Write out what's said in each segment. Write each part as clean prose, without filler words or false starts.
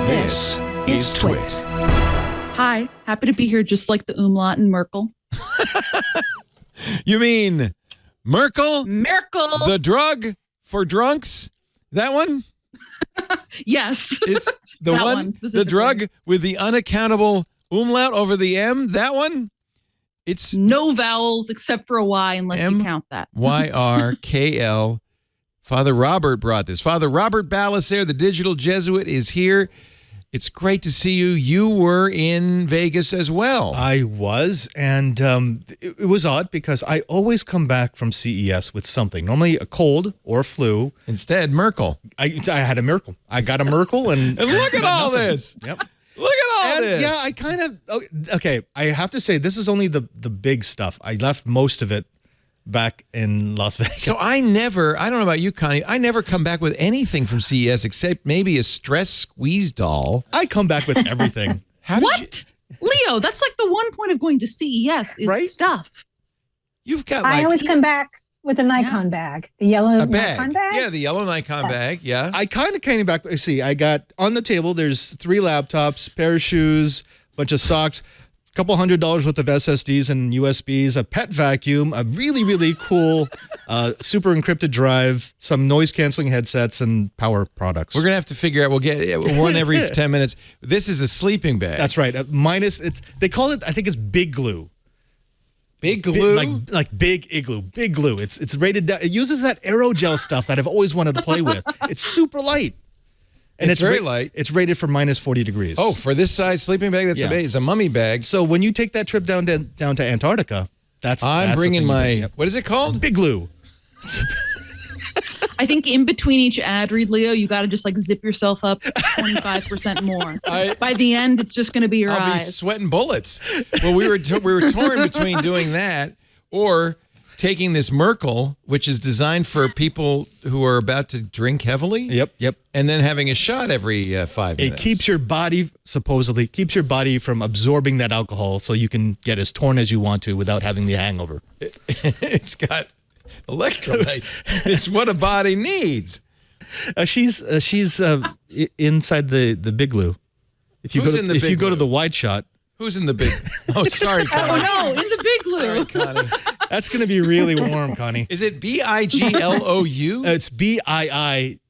This is TWiT. Hi, happy to be here just like the umlaut and Merkel. You mean Merkel? Merkel! The drug for drunks? That one? Yes. It's the That one, one the specifically. drug with the unaccountable umlaut over the M? That one? It's No vowels except for a Y unless you count that. YRKL. Father Robert brought this. Father Robert Ballecer, the digital Jesuit, is here. It's great to see you. You were in Vegas as well. I was, and it was odd because I always come back from CES with something. Normally a cold or a flu. Instead, Merkel. I had a Merkel. I got a Merkel, and And look at all nothing. this. Yep. Look at all And this. yeah, I kind of okay. I have to say this is only the big stuff. I left most of it back in Las Vegas. So I don't know about you, Connie, I never come back with anything from CES except maybe a stress squeeze doll. I come back with everything. How did What? Leo, that's like the one point of going to CES is Right? stuff. You've got I like always come back with a Nikon bag, the yellow a bag. Nikon bag. Yeah, the yellow Nikon bag. Yeah. I kind of came back. See, I got on the table. There's 3 laptops, pair of shoes, bunch of socks, a couple $100 worth of SSDs and USBs, a pet vacuum, a really cool super encrypted drive, some noise canceling headsets, and power products. We're going to have to figure out, we'll get one every 10 minutes. This is a sleeping bag. That's right. Minus, they call it, I think it's big glue. Big glue? Like big igloo, big glue. It's rated down. It uses that aerogel stuff that I've always wanted to play with. It's super light. And It's very light. It's rated for minus 40 degrees. Oh, for this size sleeping bag, that's Yeah. amazing. It's a mummy bag. So when you take that trip down to Antarctica, that's the Bringing thing you my, bring. Yep. what is it called? Big glue. I think in between each ad read, Leo, you got to just like zip yourself up 25% more. By the end, it's just going to be your I'll be eyes. sweating bullets. Well, we were torn between doing that or taking this Merkel, which is designed for people who are about to drink heavily. Yep. And then having a shot every 5 It minutes. keeps your body, supposedly, keeps your body from absorbing that alcohol so you can get as torn as you want to without having the hangover. It's got electrolytes. It's what a body needs. She's inside the big glue. If you Who's go in the if big you go to glue? the wide shot, Who's in the big? Oh, sorry, Oh, Connie. no, in the big glue. Sorry, Connie. that's going to be really warm, Connie. Is it BIGLOU? It's BIIGLOO,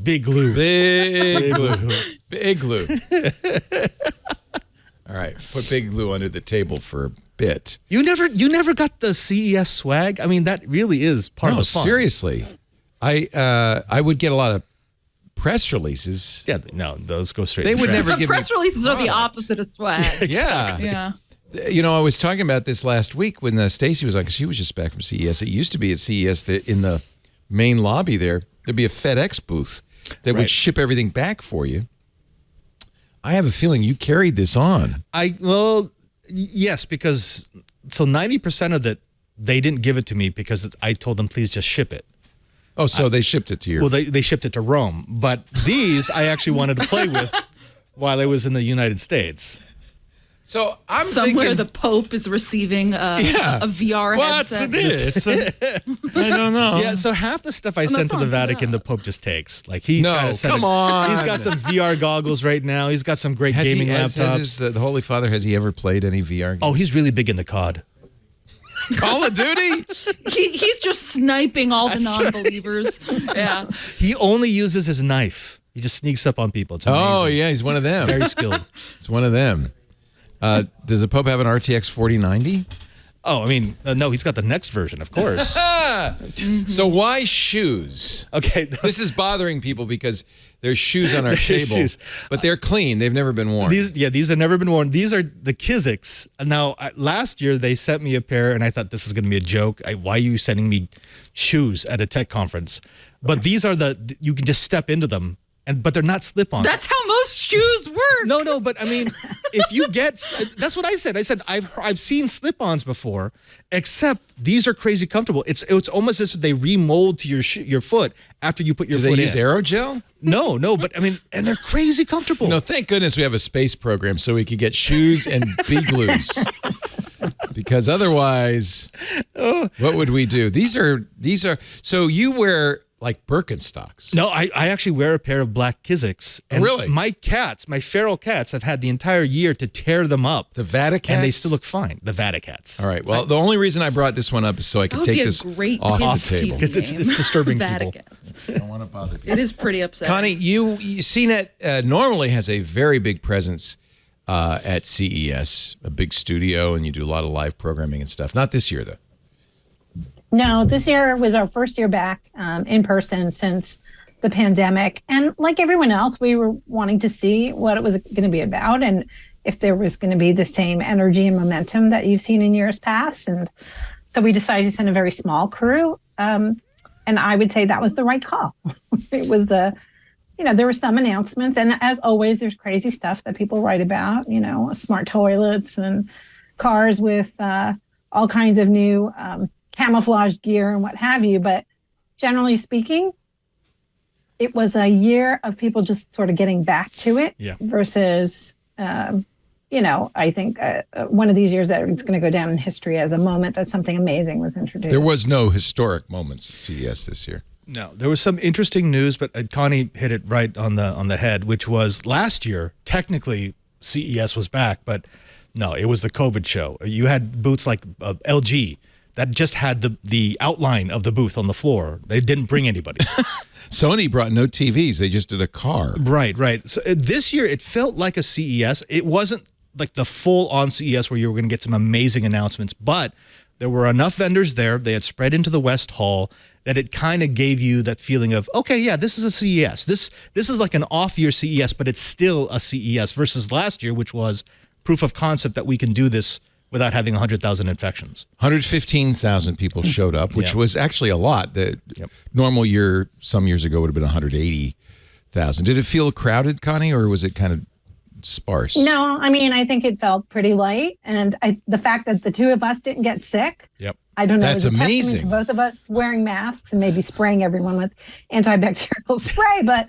big glue. Big glue. Big glue. All right, put big glue under the table for a bit. You never got the CES swag? I mean, that really is part of No, the fun. seriously. I would get a lot of press releases. Yeah, no, those go straight. They in would trash. never give me Press releases are the product. opposite of swag. Yeah. Yeah. You know, I was talking about this last week when Stacy was on, because she was just back from CES. It used to be at CES that in the main lobby there'd be a FedEx booth that would Right. ship everything back for you. I have a feeling you carried this on. Yes, because 90% of it they didn't give it to me because I told them please just ship it. Oh, so they shipped it to you. Well, they shipped it to Rome, but these I actually wanted to play with while I was in the United States. So I'm Somewhere thinking, the Pope is receiving a VR what's headset. this? I don't know. Yeah, so half the stuff I sent to the phone, Vatican, yeah. the Pope just takes. Like he's No, got come on. He's got some VR goggles right now. He's got some great gaming laptops. the Holy Father, has he ever played any VR games? Oh, he's really big into COD. Call of Duty? He's just sniping all the non-believers. Yeah. He only uses his knife. He just sneaks up on people. It's amazing. Oh, yeah, he's one of them. Very skilled. It's one of them. Does the Pope have an RTX 4090? Oh, I mean, no, he's got the next version, of course. So why shoes? Okay. This is bothering people because there's shoes on our table, shoes. but they're clean. They've never been worn. These have never been worn. These are the Kizzics. Now, last year they sent me a pair, and I thought this is going to be a joke. Why are you sending me shoes at a tech conference? But these are you can just step into them, but they're not slip-ons. That's how most shoes work. No, but I mean, if you that's what I said. I said I've seen slip-ons before, except these are crazy comfortable. It's almost as if they remold to your foot after you put your Do foot they use in. aerogel? No, but I mean, and they're crazy comfortable. You know, thank goodness we have a space program so we could get shoes and big glues. Because otherwise, what would we do? These are. So you wear like Birkenstocks. No, I actually wear a pair of black Kizzics. And really? My cats, my feral cats, have had the entire year to tear them up. The Vaticats? And they still look fine. The Vaticats. All right. Well, the only reason I brought this one up is so I could take this off the table. Because it's disturbing people. I don't want to bother people. It is pretty upsetting. Connie, CNET normally has a very big presence at CES, a big studio, and you do a lot of live programming and stuff. Not this year, though. No, this year was our first year back in person since the pandemic. And like everyone else, we were wanting to see what it was going to be about and if there was going to be the same energy and momentum that you've seen in years past. And so we decided to send a very small crew. And I would say that was the right call. It was there were some announcements. And as always, there's crazy stuff that people write about, smart toilets and cars with all kinds of new camouflage gear and what have you. But generally speaking, it was a year of people just sort of getting back to it versus, I think one of these years that is going to go down in history as a moment that something amazing was introduced. There was no historic moments at CES this year. No, there was some interesting news, but Connie hit it right on the head, which was last year, technically CES was back, but no, it was the COVID show. You had booths like LG, that just had the outline of the booth on the floor. They didn't bring anybody. Sony brought no TVs. They just did a car. Right. So this year, it felt like a CES. It wasn't like the full-on CES where you were going to get some amazing announcements, but there were enough vendors there. They had spread into the West Hall that it kind of gave you that feeling of, okay, yeah, this is a CES. This is like an off-year CES, but it's still a CES versus last year, which was proof of concept that we can do this without having 100,000 infections. 115,000 people showed up, which was actually a lot. The normal year, some years ago, would have been 180,000. Did it feel crowded, Connie, or was it kind of sparse? No, I mean, I think it felt pretty light. And the fact that the two of us didn't get sick, I don't know. That's amazing. To both of us wearing masks and maybe spraying everyone with antibacterial spray. But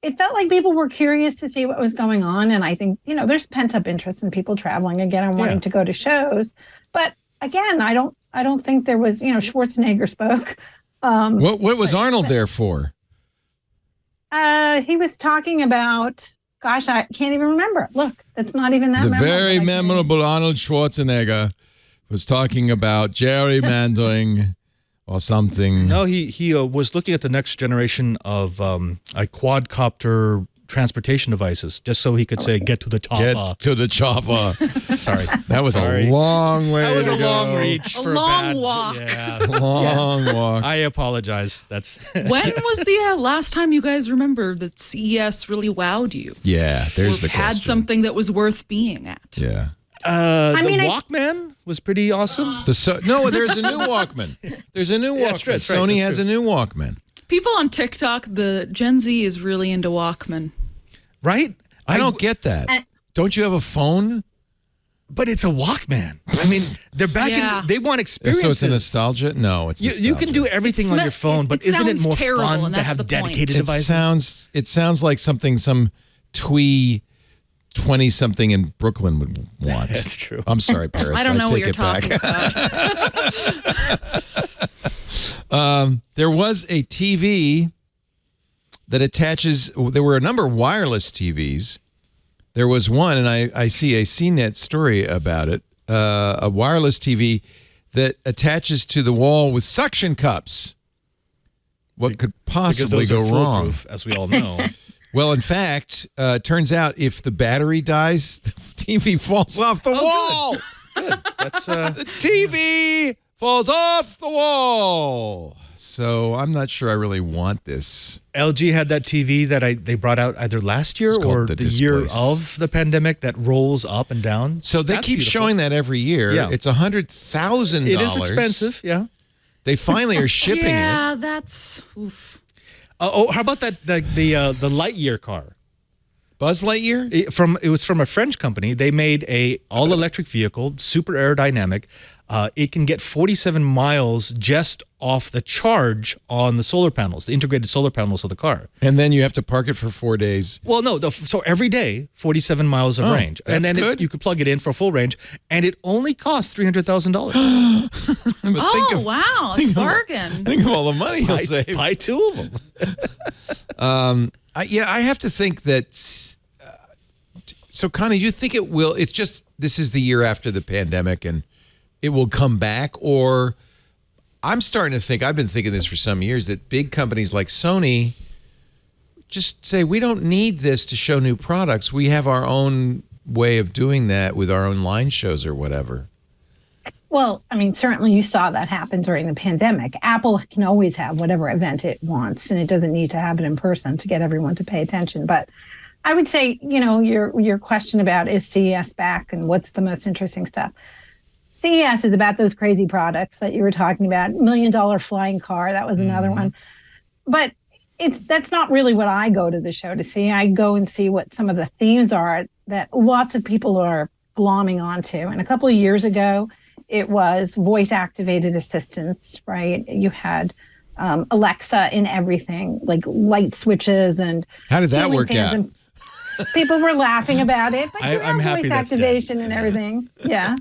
it felt like people were curious to see what was going on. And I think, there's pent up interest in people traveling again and wanting to go to shows. But again, I don't think there was, Schwarzenegger spoke. What was Arnold there for? He was talking about, gosh, I can't even remember. Look, it's not even that memorable. The very memorable Arnold Schwarzenegger was talking about gerrymandering or something. No, he was looking at the next generation of quadcopter transportation devices, just so he could say, "Get to the chopper." Get to the chopper. Sorry, that was a long way. That was to a go. long reach. A for long a bad, walk. Yeah, long walk. I apologize. That's when was the last time you guys remember that CES really wowed you? Yeah, there's the had question. something that was worth being at. Yeah. The Walkman was pretty awesome. There's a new Walkman. There's a new Walkman. That's right, Sony that's has true. a new Walkman. People on TikTok, the Gen Z is really into Walkman. Right? I don't get that. Don't you have a phone? But it's a Walkman. I mean, they're back in. They want experiences. So it's a nostalgia? No, it's nostalgia. You can do everything on your phone, but isn't it more fun to have dedicated devices? It sounds like something some twee 20-something in Brooklyn would want. That's true. I'm sorry, Paris. I don't know what you're talking about. There was a TV that attaches. There were a number of wireless TVs. There was one, and I see a CNET story about it, a wireless TV that attaches to the wall with suction cups. What could possibly go wrong? Foolproof, as we all know. Well, in fact, turns out if the battery dies, the TV falls off the wall. Good. That's the TV falls off the wall. So I'm not sure I really want this. LG had that TV that they brought out either last year or the year of the pandemic that rolls up and down. So they keep showing that every year. Yeah. It's $100,000. It is expensive, yeah. They finally are shipping it. Yeah, that's oof. How about that the Lightyear car? Buzz Lightyear? It was from a French company. They made a all-electric vehicle, super aerodynamic. It can get 47 miles just off the charge on the solar panels, the integrated solar panels of the car. And then you have to park it for 4 days. Well, no. So every day, 47 miles of range. And then you could plug it in for full range, and it only costs $300,000. Wow. It's a bargain. Think of all the money you'll save. Buy 2 of them. I have to think that... so, Connie, do you think it will... It's just, this is the year after the pandemic, and it will come back? Or I'm starting to think, I've been thinking this for some years, that big companies like Sony just say, we don't need this to show new products. We have our own way of doing that with our own line shows or whatever. Well, I mean, certainly you saw that happen during the pandemic. Apple can always have whatever event it wants, and it doesn't need to have it in person to get everyone to pay attention. But I would say, your question about is CES back and what's the most interesting stuff? CES is about those crazy products that you were talking about. $1 million flying car, that was another one. But that's not really what I go to the show to see. I go and see what some of the themes are that lots of people are glomming onto. And a couple of years ago, it was voice-activated assistants, right? You had Alexa in everything, like light switches and... How did that work out? People were laughing about it, but I'm happy voice that's activation dead. and everything. Yeah.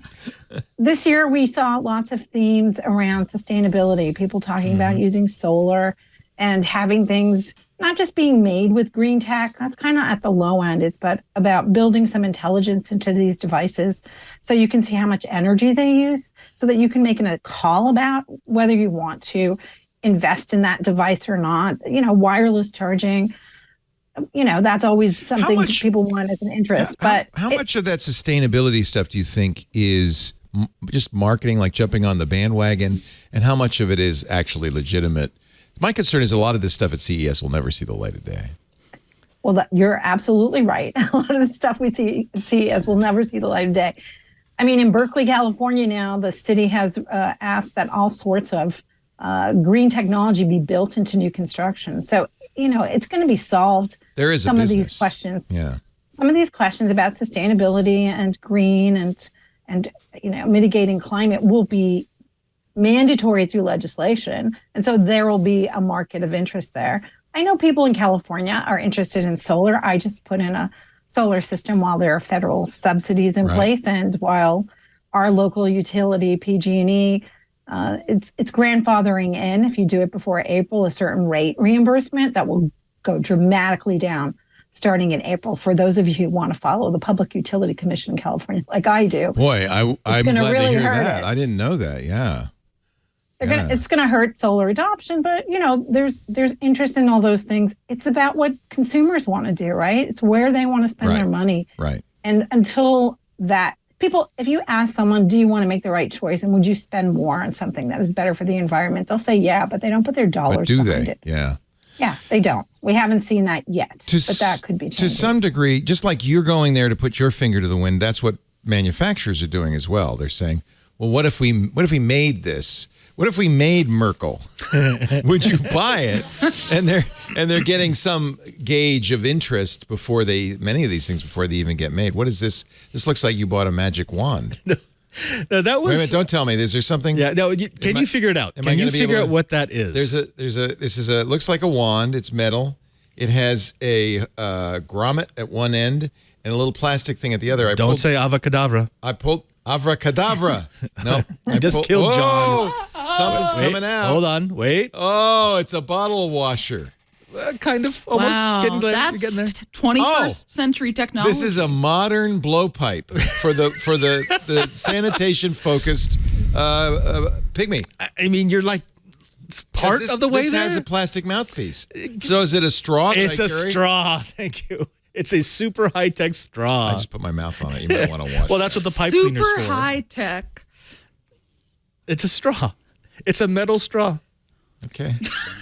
This year we saw lots of themes around sustainability, people talking about using solar and having things not just being made with green tech. That's kind of at the low end. It's but about building some intelligence into these devices so you can see how much energy they use so that you can make a call about whether you want to invest in that device or not. Wireless charging. That's always something people want as an interest. But how much of that sustainability stuff do you think is just marketing, like jumping on the bandwagon, and how much of it is actually legitimate? My concern is a lot of this stuff at CES will never see the light of day. Well, you're absolutely right. A lot of the stuff we see at CES will never see the light of day. I mean, in Berkeley, California now, the city has asked that all sorts of green technology be built into new construction. So, it's going to be solved. There is some of these questions. Yeah. Some of these questions about sustainability and green and mitigating climate will be mandatory through legislation. And so there will be a market of interest there. I know people in California are interested in solar. I just put in a solar system while there are federal subsidies in place and while our local utility, PG&E, it's grandfathering in, if you do it before April, a certain rate reimbursement that will go dramatically down starting in April. For those of you who want to follow the Public Utility Commission in California, like I do. Boy, I'm glad really to hear that. I didn't know that. Yeah. It's going to hurt solar adoption, but there's interest in all those things. It's about what consumers want to do, right? It's where they want to spend their money. Right. And until that, people, if you ask someone, do you want to make the right choice and would you spend more on something that is better for the environment? They'll say, yeah, but they don't put their dollars behind it. Yeah. Yeah, they don't. We haven't seen that yet, but that could be changing. To some degree, just like you're going there to put your finger to the wind, that's what manufacturers are doing as well. They're saying, well, what if we made this? What if we made Merkel? Would you buy it? And they're getting some gauge of interest before many of these things before they even get made. What is this? This looks like you bought a magic wand. No, that was. Wait a minute, don't tell me. Is there something? Yeah, no. Can you figure it out? Can you figure out what that is? This looks like a wand. It's metal. It has a grommet at one end and a little plastic thing at the other. Don't say avacadabra. I pulled abracadabra. No, I just killed John. Something's coming out. Hold on, wait. Oh, it's a bottle washer. Kind of, almost getting there. That's getting there. 21st century technology. This is a modern blowpipe for the sanitation focused pygmy. I mean, you're like part of the way this there. This has a plastic mouthpiece. So is it a straw? It's a straw. Thank you. It's a super high tech straw. I just put my mouth on it. You might want to watch. Well, that's what the pipe cleaner's for. Super high tech. It's a straw. It's a metal straw. Okay.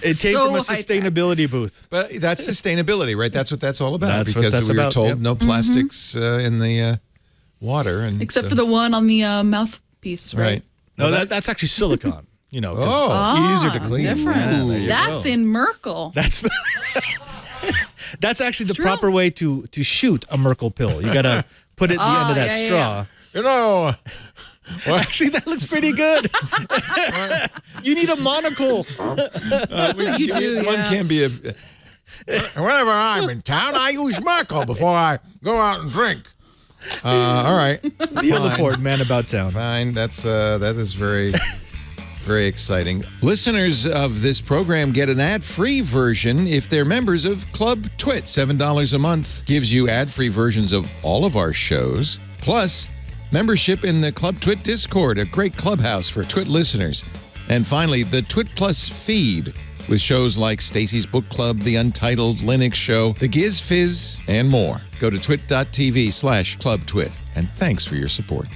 It came from a sustainability booth. But that's sustainability, right? That's what that's all about. That's what because that's we were about, told yep. no plastics in the water, and except for the one on the mouthpiece, right? No, that's actually silicone. Because it's easier to clean. Different. Yeah, That's in Merkel. That's That's actually the true. proper way to shoot a Merkel pill. You got to put it at the end of that straw. You know, Actually, that looks pretty good. You need a monocle. You do, one yeah. can't be a. Whenever I'm in town, I use Merkel before I go out and drink. All right, Leo Laporte, man about town. fine. That is very, very exciting. Listeners of this program get an ad-free version if they're members of Club TWiT. $7 a month gives you ad-free versions of all of our shows, plus membership in the Club TWiT Discord, a great clubhouse for TWiT listeners. And finally, the TWiT Plus feed with shows like Stacy's Book Club, The Untitled Linux Show, The Giz Fizz, and more. Go to twit.tv/clubtwit. And thanks for your support.